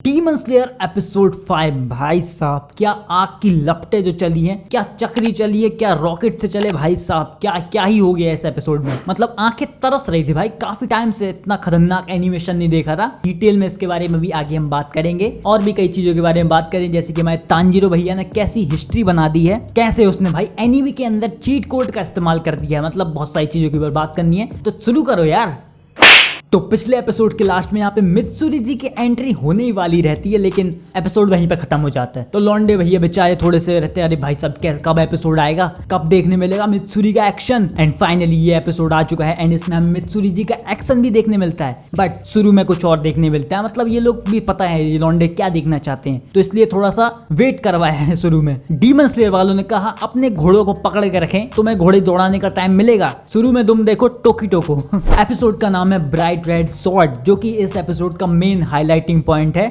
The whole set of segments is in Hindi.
डीमन स्लेयर एपिसोड 5 भाई साहब, क्या आग की लपटें जो चली हैं, क्या चक्री चली है, क्या रॉकेट से चले भाई साहब, क्या क्या ही हो गया इस एपिसोड में। मतलब आंखें तरस रही थी भाई, काफी टाइम से इतना खतरनाक एनिमेशन नहीं देखा था। डिटेल में इसके बारे में भी आगे हम बात करेंगे और भी कई चीजों के बारे में बात करें, जैसे कि हमारे तांजीरो भैया ने कैसी हिस्ट्री बना दी है, कैसे उसने भाई एनीमे के अंदर चीट कोड का इस्तेमाल कर दिया है। मतलब बहुत सारी चीजों के ऊपर बात करनी है, तो शुरू करो यार। तो पिछले एपिसोड के लास्ट में यहाँ पे मित्सुरी जी की एंट्री होने ही वाली रहती है, लेकिन एपिसोड वहीं पे खत्म हो जाता है। तो लौंडे भैया बेचारे थोड़े से रहते हैं, अरे भाई साहब कब एपिसोड आएगा, कब देखने मिलेगा मित्सुरी का एक्शन। एंड फाइनली ये एपिसोड आ चुका है एंड इसमें हमें मित्सुरी जी का एक्शन भी देखने मिलता है, बट शुरू में कुछ और देखने मिलता है। मतलब ये लोग भी पता है ये लौंडे क्या देखना चाहते हैं, तो इसलिए थोड़ा सा वेट करवाया है शुरू में। डीमन स्लेयर वालों ने कहा अपने घोड़ों को पकड़ के रखें, तुम्हें घोड़े दौड़ाने का टाइम मिलेगा। शुरू में तुम देखो टोकीटो को। एपिसोड का नाम है ब्राइट रेड स्वॉर्ड, जो कि इस एपिसोड का मेन हाइलाइटिंग पॉइंट है।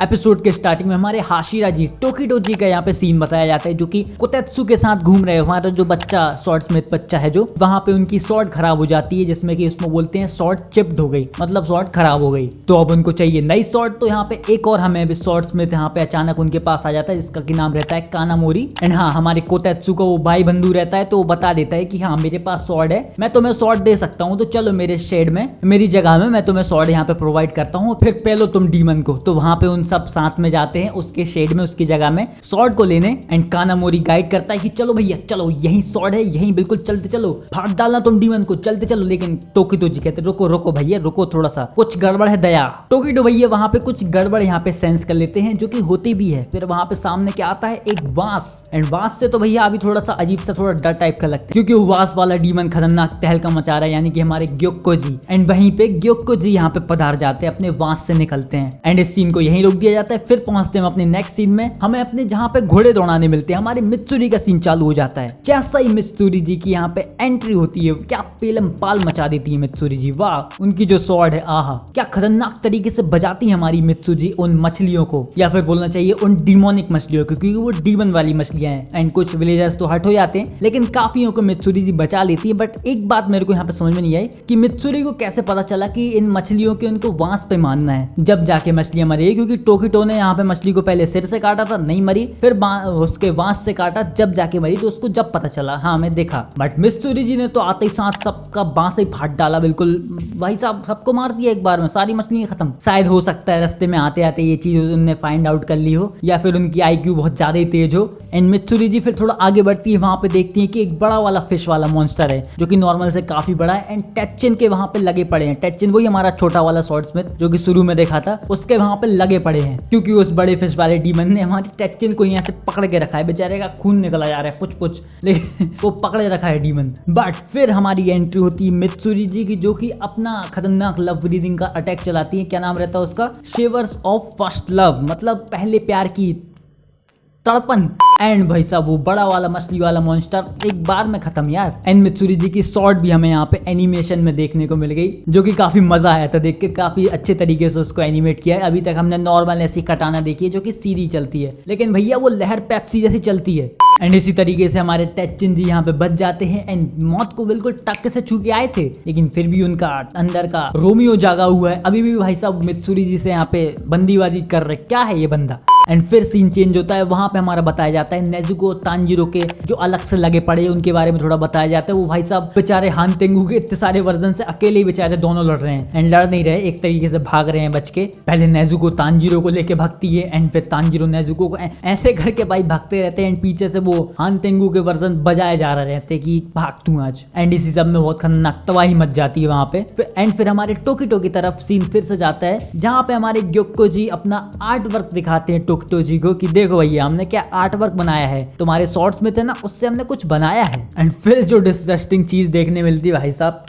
एपिसोड के स्टार्टिंग में हमारे हाशिरा जी टोकीटो जी का यहाँ पे सीन बताया जाता है, जो कि कोतेत्सु के साथ घूम रहे हैं। हमारा जो बच्चा स्वॉर्ड स्मिथ बच्चा है, जो वहां पे उनकी स्वॉर्ड खराब हो जाती है, जिसमें कि उसमें बोलते हैं स्वॉर्ड चिप्ड हो गई, मतलब स्वॉर्ड खराब हो गई। तो अब उनको चाहिए नई स्वॉर्ड। तो यहाँ पे एक और हमें स्वॉर्ड स्मिथ यहाँ पे अचानक उनके पास आ जाता है, जिसका की नाम रहता है कानामोरी। एंड हाँ, हमारे कोतेत्सु का वो भाई बंधु रहता है, तो वो बता देता है कि हाँ मेरे पास स्वॉर्ड है, मैं तुम्हें स्वॉर्ड दे सकता हूँ, तो चलो मेरे शेड में, मेरी जगह में मैं तुम्हें स्वॉर्ड यहाँ पे प्रोवाइड करता हूँ, फिर पहलो तुम डीमन को। तो वहां पे उन सब साथ में जाते हैं उसके शेड में, उसकी जगह में स्वॉर्ड को लेने। एंड कानामोरी गाइड करता है कि चलो भैया चलो, यही स्वॉर्ड है, यही बिल्कुल चलते चलो, फाड़ डालना तुम डीमन को, चलते चलो। लेकिन टोकीटो जी कहते रुको रुको भैया रुको, थोड़ा सा कुछ गड़बड़ है दया। टोकीटो भैया वहां पे कुछ गड़बड़ यहाँ पे सेंस कर लेते हैं, जो कि होती भी है। फिर वहां पे सामने क्या आता है, एक वास। एंड वास से तो भैया अभी थोड़ा सा अजीब सा थोड़ा डर टाइप का लगता है, क्योंकि वो वास वाला डीमन खतरनाक तहलका मचा रहा है, यानी कि हमारे ग्योक्को जी। एंड वहीं पे ग्योक्को जी यहाँ पे पधार जाते हैं, अपने वास से निकलते हैं। एंड इस सीन को यहीं रोक दिया जाता है। फिर पहुंचते हैं अपने नेक्स्ट सीन में, हमें अपने जहां पे घोड़े दौड़ाने मिलते हैं, हमारे मित्सुरी का सीन चालू हो जाता है। जैसा ही मित्सुरी जी की यहाँ पे एंट्री होती है, क्या पेलम पाल मचा देती है मित्सुरी जी। वाह, उनकी जो स्वॉर्ड है, आहा क्या खतरनाक तरीके से बजाती है हमारी मित्सुरी उन मछलियों को, या फिर बोलना चाहिए उन डिमोनिक मछलियों को, क्योंकि वो डीमन वाली मछलियां हैं। एंड कुछ विलेजर्स तो हट हो जाते हैं, लेकिन काफियों को मित्सुरी जी बचा लेती है। बट एक बात मेरे को यहाँ पे समझ में नहीं आई कि मित्सुरी को कैसे पता चला कि इन मछलियों के उनको वांस पे मारना है, जब जाके मछलियां मरी। क्योंकि टोकीटो ने यहाँ पे मछली को पहले सिर से काटा था, नहीं मरी, फिर उसके वांस से काटा, जब जाके मरी, तो उसको जब पता चला, हाँ मैं देखा। बट मित्सुरी जी ने तो आते ही साथ सबका बांस ही फाड़ डाला, बिल्कुल भाई साहब सबको मार दिया एक बार में, सारी मछलियां खत्म। शायद हो सकता है रास्ते में आते आते ये चीज उन्होंने फाइंड आउट कर ली हो, या फिर उनकी IQ बहुत ज्यादा ही तेज हो। एंड मित्सुरी जी फिर थोड़ा आगे बढ़ती है, वहां पे देखती है कि एक बड़ा वाला फिश वाला मॉन्स्टर है, जो कि नॉर्मल से काफी बड़ा है। एंड टेच्चिन के वहां पे लगे पड़े हैं, टेच्चिन वही हमारा छोटा वाला स्वॉर्ड स्मिथ जो कि शुरू में देखा था, उसके वहां पे लगे पड़े हैं, क्योंकि उस बड़े फिश वाले डीमन ने हमारी टेच्चिन को यहाँ से पकड़ के रखा है। बेचारे का खून निकला जा रहा है पुछ, लेकिन वो पकड़े रखा है डीमन। बट फिर हमारी एंट्री होती है मित्सुरी जी की, जो कि अपना खतरनाक लव ब्रीदिंग का अटैक चलाती है। क्या नाम रहता है उसका, शिवर्स ऑफ फर्स्ट लव, मतलब पहले प्यार की तड़पन। एंड भाई साहब वो बड़ा वाला मछली वाला मॉन्स्टर एक बार में खत्म यार। एंड मित्सुरी जी की स्वॉर्ड भी हमें यहाँ पे एनिमेशन में देखने को मिल गई, जो कि काफी मजा आया था देख के, काफी अच्छे तरीके से उसको एनिमेट किया है। अभी तक हमने नॉर्मल ऐसी कटाना देखी है, जो कि सीधी चलती है, लेकिन भैया वो लहर पेप्सी जैसी चलती है। एंड इसी तरीके से हमारे टेच्चिन जी यहाँ पे बच जाते हैं। एंड मौत को बिल्कुल टक्के से छू के आए थे, लेकिन फिर भी उनका अंदर का रोमियो जागा हुआ है, अभी भी भाई साहब मित्सुरी जी से यहाँ पे बंदीबाजी कर रहे, क्या है ये बंदा। एंड फिर सीन चेंज होता है, वहां पे हमारा बताया जाता है नेजुको तांजीरो के जो अलग से लगे पड़े, उनके बारे में थोड़ा बताया जाता है। वो भाई साहब बेचारे हान तेंगू के इतने सारे वर्जन से अकेले ही बेचारे दोनों लड़ रहे हैं, एंड लड़ नहीं रहे, एक तरीके से भाग रहे हैं बच के। पहले नेजुको तांजीरो को लेके भागती है, एंड फिर तांजीरो नेजुको को ऐसे करके भाई भागते रहते हैं। एंड पीछे से वो हान तेंगू के वर्जन बजाए जा रहे रहते कि भाग तू आज। एंड इसी सब में बहुत खतरनाक तबाही मच जाती है वहां पे। एंड फिर हमारे टोकीटो की तरफ सीन फिर से जाता है, जहाँ पे हमारे ग्योक्को जी अपना आर्ट वर्क दिखाते हैं टोकीटो जी को, कि देखो भैया हमने क्या आर्ट वर्क बनाया है, तुम्हारे शॉर्ट्स में थे ना, उससे हमने कुछ बनाया है। एंड फिर जो डिस्गस्टिंग चीज देखने मिलती है भाई साहब,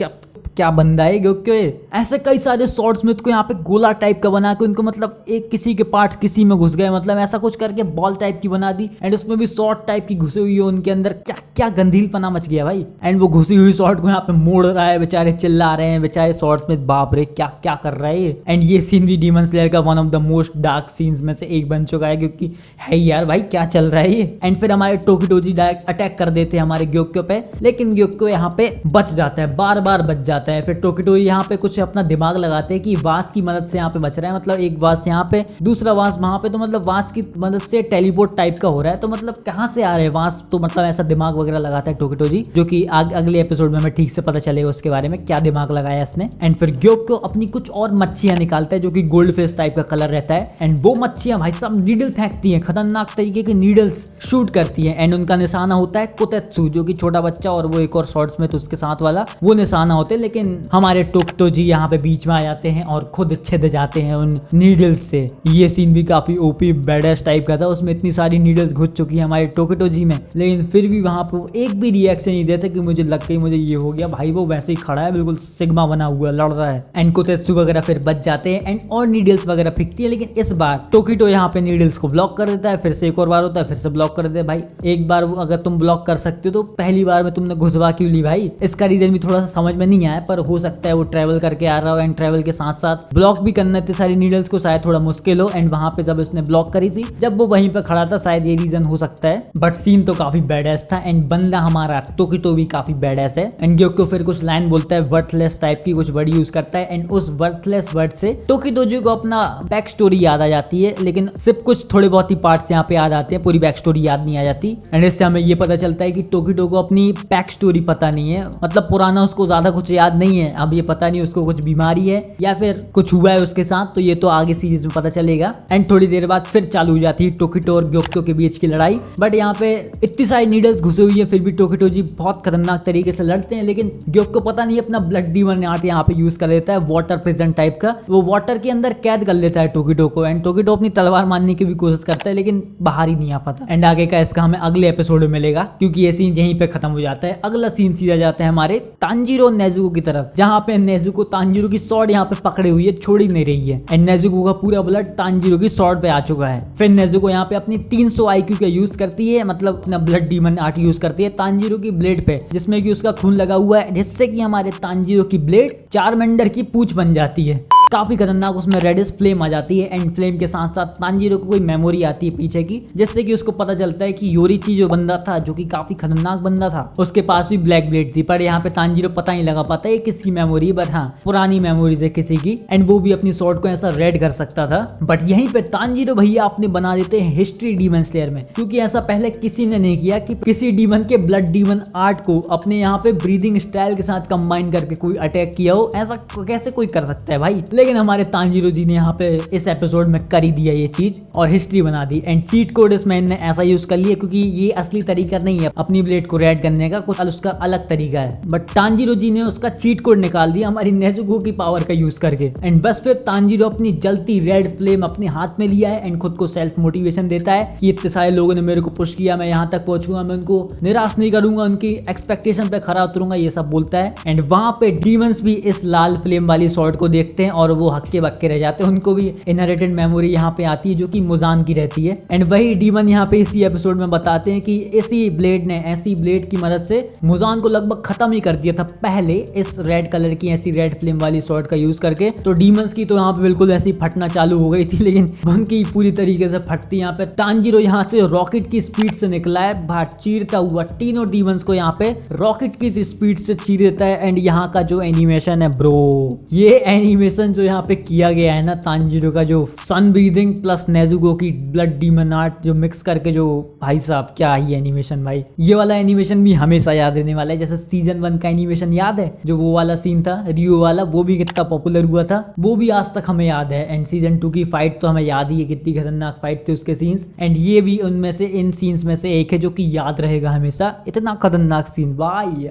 क्या बंदा है क्योंकि ऐसे कई सारे स्वॉर्ड स्मिथ को यहाँ पे गोला टाइप का बना के उनको, मतलब एक किसी के पार्ट किसी में घुस गए, मतलब ऐसा कुछ करके बॉल टाइप की बना दी। एंड उसमें भी शॉर्ट टाइप की घुसी हुई है उनके अंदर, क्या क्या गंधीलपना मच गया भाई। एंड वो घुसी हुई शॉर्ट को यहाँ पे मोड़ रहा है, बेचारे चिल्ला रहे हैं, बेचारे स्वॉर्ड स्मिथ बाप रे क्या क्या कर रहा है। एंड ये सीन भी डीमन स्लेयर का one of the most dark scenes में से एक बन चुका है, क्योंकि है यार भाई क्या चल रहा है ये। एंड फिर हमारे टोकीटो जी डायरेक्ट अटैक कर देते हैं हमारे ग्योक्को पे, लेकिन ग्योक्को यहाँ पे बच जाता है, बार बार बच जाता है। जाता है। फिर टोकिटो यहाँ पे कुछ अपना दिमाग लगाते हैं कि वास की मदद से यहाँ पे बच रहा है, मतलब एक वास यहाँ पे दूसरा वास वहां पे, तो मतलब वास की मदद से टेलीपोर्ट टाइप का हो रहा है। तो मतलब कहाँ से आ रहे हैं वास, तो मतलब ऐसा दिमाग वगैरह लगाता है टोकिटो जी, जो कि अगले एपिसोड में हमें ठीक से पता चलेगा उसके बारे में क्या दिमाग लगाया इसने। एंड फिर ग्योको अपनी कुछ और मच्छियां निकालता है जो कि गोल्ड फिश टाइप का कलर रहता है। एंड वो मच्छियां भाई साहब नीडल फेंकती हैं, खतरनाक तरीके के नीडल्स शूट करती हैं। एंड उनका निशाना होता है कोतेत्सु, जो कि छोटा बच्चा, और वो एक और शॉर्ट्स में तो उसके साथ वाला वो निशाना होते हैं। लेकिन हमारे टोकिटो जी यहाँ पे बीच में आ जाते हैं और खुद छिद जाते हैं उन नीडल्स से। ये सीन भी काफी ओपी बैडेस टाइप का था, उसमें इतनी सारी नीडल्स घुस चुकी है हमारे टोकिटो जी में, लेकिन फिर भी वहां पे एक भी रिएक्शन नहीं देते कि मुझे लग गई, मुझे ये हो गया। भाई वो वैसे ही खड़ा है, बिल्कुल सिग्मा बना हुआ लड़ रहा है। एंड कोतेत्सु वगैरह फिर बच जाते हैं एंड और नीडल्स वगैरह फेंकती है, लेकिन इस बार टोकिटो यहाँ पे नीडल्स को ब्लॉक कर देता है। फिर से एक और बार होता है, फिर से ब्लॉक कर देता है। भाई एक बार अगर तुम ब्लॉक कर सकते हो तो पहली बार में तुमने घुसवा क्यों ली भाई? इसका रीजन भी थोड़ा सा समझ में नहीं आया, पर हो सकता है वो ट्रेवल करके आ रहा हो एंड ट्रेवल के साथ साथ ब्लॉक भी करना इतनी सारी नीडल्स को शायद थोड़ा मुश्किल हो। एंड वहां पे जब उसने ब्लॉक करी थी, जब वो वहीं पे खड़ा था, शायद ये रीजन हो सकता है। बट सीन तो काफी बैडएस था एंड बंदा हमारा टोकिटो भी काफी बैडएस है। एंड ग्योको फिर कुछ लाइन बोलता है, वर्थलेस टाइप की कुछ वर्ड यूज करता है। एंड उस वर्थलेस वर्ड से टोकिटो जी को अपना बैक स्टोरी याद आ जाती है, लेकिन सिर्फ कुछ थोड़े बहुत ही पार्ट्स यहाँ पे याद आते हैं, पूरी बैक स्टोरी याद नहीं आ जाती। एंड इससे हमें ये पता चलता है कि टोकिटो को अपनी बैक स्टोरी पता नहीं है, मतलब पुराना उसको ज्यादा कुछ याद नहीं है। अब ये पता नहीं उसको कुछ बीमारी है या फिर कुछ हुआ है उसके साथ, तो ये तो आगे सीरीज में पता चलेगा। एंड थोड़ी देर बाद फिर चालू हो जाती है टोकिटो और ग्योको के बीच की लड़ाई। बट यहाँ पे इतनी सारी नीडल्स घुसे हुई है, फिर भी टोकिटो जी बहुत खतरनाक तरीके से लड़ते हैं। लेकिन ग्योको पता नहीं अपना ब्लड डीमन आर्ट यहाँ पे यूज कर लेता है, वाटर प्रेजेंट टाइप का। वो वाटर के अंदर कैद कर लेता है टोकिटो को। एंड टोकिटो अपनी तलवार मारने की भी कोशिश करता है, लेकिन बाहर ही नहीं आ पाता। एंड आगे का इसका हमें अगले एपिसोड में मिलेगा, क्योंकि ये सीन यहीं पे खत्म हो जाता है। अगला सीन सीधा जाता है हमारे तांजीरो नेजुको की तरफ, जहाँ पे नेजुको तांजीरो की स्वॉर्ड यहाँ पे पकड़े हुई है, छोड़ ही नहीं रही है। एंड नेजुको का पूरा ब्लड तांजीरो की स्वॉर्ड पे आ चुका है। फिर नेजुको यहाँ पे अपनी 300 IQ का यूज करती है, मतलब अपना ब्लड डीमन आर्ट यूज करती है तांजीरो की ब्लेड पे, जिसमें कि उसका खून लगा हुआ है, जिससे कि हमारे तांजीरो की ब्लेड चारमेंडर की पूंछ बन जाती है। काफी खतरनाक उसमें रेडिश फ्लेम आ जाती है। एंड फ्लेम के साथ साथ तांजीरो को कोई मेमोरी आती है पीछे की, जिससे कि उसको पता चलता है कि योरीची जो बंदा था, जो कि काफी खतरनाक बंदा था, उसके पास भी ब्लैक ब्लेड थी। पर यहाँ पे तांजीरो पता नहीं लगा पाता है किसकी मेमोरी, बट हाँ पुरानी मेमोरीज है किसी की। एंड वो भी अपनी स्वॉर्ड को ऐसा रेड कर सकता था। बट यहीं पे तांजीरो भैया अपने बना देते हैं हिस्ट्री डीमन स्लेयर में, क्योंकि ऐसा पहले किसी ने नहीं किया कि किसी डीमन के ब्लड डीमन आर्ट को अपने यहाँ पे ब्रीदिंग स्टाइल के साथ कंबाइन करके कोई अटैक किया हो। ऐसा कैसे कोई कर सकता है भाई? लेकिन हमारे तांजीरो जी ने यहाँ पे इस एपिसोड में कर ही दिया ये चीज और हिस्ट्री बना दी। एंड चीट कोड इसमें इन्होंने ऐसा यूज कर लिया, क्योंकि ये असली तरीका नहीं है अपनी ब्लेड को रेड करने का, कुछ उसका अलग तरीका है। बट तांजीरो जी ने उसका चीट कोड निकाल दिया हमारी नेजुको की पावर का यूज करके। एंड बस फिर तांजीरो अपनी जलती रेड फ्लेम अपने हाथ में लिया है एंड खुद को सेल्फ मोटिवेशन देता है कि इतने सारे लोगों ने मेरे को पुश किया, मैं यहाँ तक पहुंचूंगा, मैं उनको निराश नहीं करूंगा, उनकी एक्सपेक्टेशन पे खरा उतरूंगा, ये सब बोलता है। एंड वहां पे डीमंस भी इस लाल फ्लेम वाली स्वॉर्ड को देखते हैं और वो हक्के बक्के रह जाते हैं। उनको भी इनहेरिटेड मेमोरी यहाँ पे आती है, जो कि मुजान की रहती है। एंड वही डीमन यहाँ पे इसी एपिसोड में बताते हैं कि इसी ब्लेड ने, ऐसी ब्लेड की मदद से मुजान को लगभग खत्म ही कर दिया था पहले, इस रेड कलर की ऐसी रेड फ्लेम वाली स्वॉर्ड का यूज करके। तो डीमंस की तो यहाँ पे बिल्कुल ऐसी फटना चालू हो गई थी, लेकिन उनकी पूरी तरीके से फटती। यहाँ पे तांजीरो यहाँ से रॉकेट की स्पीड से निकला है, बाहर चीरता हुआ तीनों डीमंस को यहाँ पे रॉकेट की स्पीड से चीर देता है। एंड यहाँ का जो एनिमेशन है ब्रो, ये एनिमेशन जो यहाँ पे किया गया है ना, तांजीरो का जो सन ब्रीदिंग प्लस नेजुको की ब्लड डीमन आर्ट जो मिक्स करके, जो भाई साहब क्या ही एनिमेशन भाई। ये वाला एनिमेशन भी हमेशा याद रहने वाला है। जैसे सीजन 1 का एनिमेशन याद है, जो वो वाला सीन था रियो वाला, वो भी कितना पॉपुलर हुआ था, वो भी आज तक हमें याद है। एंड सीजन 2 की फाइट तो हमें याद ही है, कितनी खतरनाक फाइट थी उसके सीन्स। एंड ये भी उनमें से, इन सीन्स में से एक है जो कि याद रहेगा हमेशा। इतना खतरनाक सीन भाई,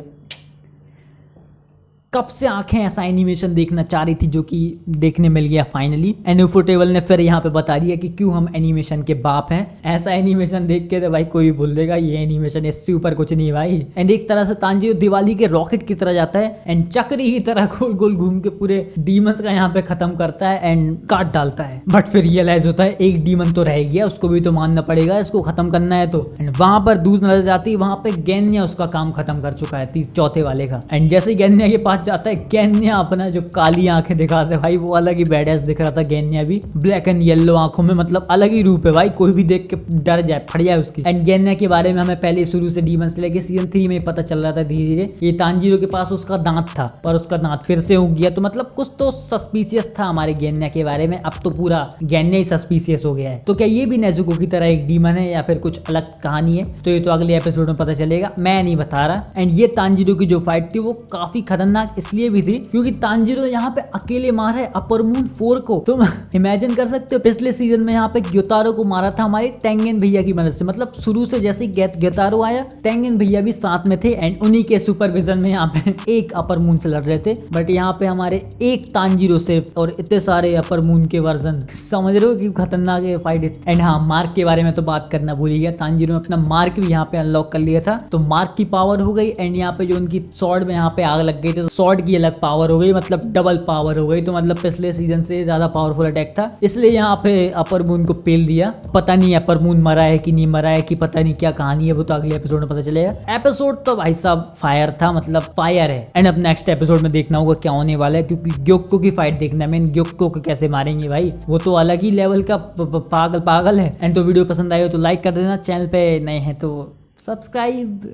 कब से आंखें ऐसा एनिमेशन देखना चाह रही थी, जो कि देखने मिल गया फाइनली। एंड यूफोटेबल ने फिर यहाँ पे बता दिया कि क्यों हम एनिमेशन के बाप हैं। ऐसा एनिमेशन देख के तो भाई कोई भूल देगा ये एनिमेशन, इससे ऊपर कुछ नहीं भाई। एंड एक तरह से तांजीरो दिवाली के रॉकेट की तरह जाता है एंड चक्री की तरह गोल गोल घूम के पूरे डीमंस का यहाँ पे खत्म करता है एंड काट डालता है। बट फिर रियलाइज होता है एक डीमन तो रह गया, उसको भी तो मानना पड़ेगा, इसको खत्म करना है तो। एंड वहां पर दूध नजर जाती है, वहां पे गैन्या उसका काम खत्म कर चुका है, चौथे वाले का। एंड जैसे ही गैन्या के पास पास जाता है गेन्या अपना जो काली आंखें दिखाता है भाई, वो अलग ही बैडएस दिख रहा था गेन्या भी, ब्लैक एंड येलो आंखों में, मतलब अलग ही रूप है भाई, कोई भी देख के डर जाए, फट जाए उसकी। एंड गेन्या के बारे में हमें पहले शुरू से डीमन स्लेयर के सीजन 3 में पता चल रहा था धीरे धीरे, ये तांजीरो के पास उसका दांत था पर उसका दांत फिर से उग गया, तो मतलब कुछ तो सस्पिशियस था हमारे गेन्या के बारे में। अब तो पूरा गेन्या ही सस्पिशियस हो गया है। तो क्या ये भी नेजुको की तरह एक डीमन है या फिर कुछ अलग कहानी है, तो ये तो अगले एपिसोड में पता चलेगा, मैं नहीं बता रहा। एंड ये तांजीरो की जो फाइट थी वो काफी खतरनाक इसलिए भी थी क्योंकि तांजीरो यहाँ पे अकेले मारा है अपर मून 4 को। तुम इमेजिन कर सकते हो पिछले सीजन में यहाँ पे ग्योतारो को मारा था हमारे टेंगेन भैया की मदद से, मतलब शुरू से जैसे ग्योतारो आया टेंगेन भैया भी साथ में थे एंड उन्हीं के सुपरविजन में यहाँ पे एक अपर मून से लड़ रहे थे। बट यहाँ पे हमारे एक तांजीरो सिर्फ और इतने सारे अपर मून के वर्जन, समझ रहे हो कि खतरनाक है फाइट। एंड हाँ, मार्क के बारे में तो बात करना भूल गया, तांजीरो ने अपना मार्क भी यहाँ पे अनलॉक कर लिया था, तो मार्क की पावर हो गई। एंड यहाँ पे जो उनकी स्वॉर्ड में यहाँ पे आग लग गई तो स्वॉर्ड की अलग पावर हो गई, मतलब डबल पावर हो गई, तो मतलब पिछले सीजन से ज्यादा पावरफुल अटैक था, इसलिए यहाँ पे अपर मून को पेल दिया। पता नहीं अपर मून मरा है कि नहीं मरा है, कि पता नहीं क्या कहानी है, वो तो अगले एपिसोड में पता चलेगा। एपिसोड तो भाई साहब फायर था, मतलब फायर है। एंड अब नेक्स्ट एपिसोड में देखना होगा क्या होने वाला है, क्योंकि ग्योक्को की फाइट देखना है मेन, ग्योक्को को कैसे मारेंगे भाई, वो तो अलग ही लेवल का पागल है। एंड तो वीडियो पसंद आई हो तो लाइक कर देना, चैनल पे नए हैं तो सब्सक्राइब।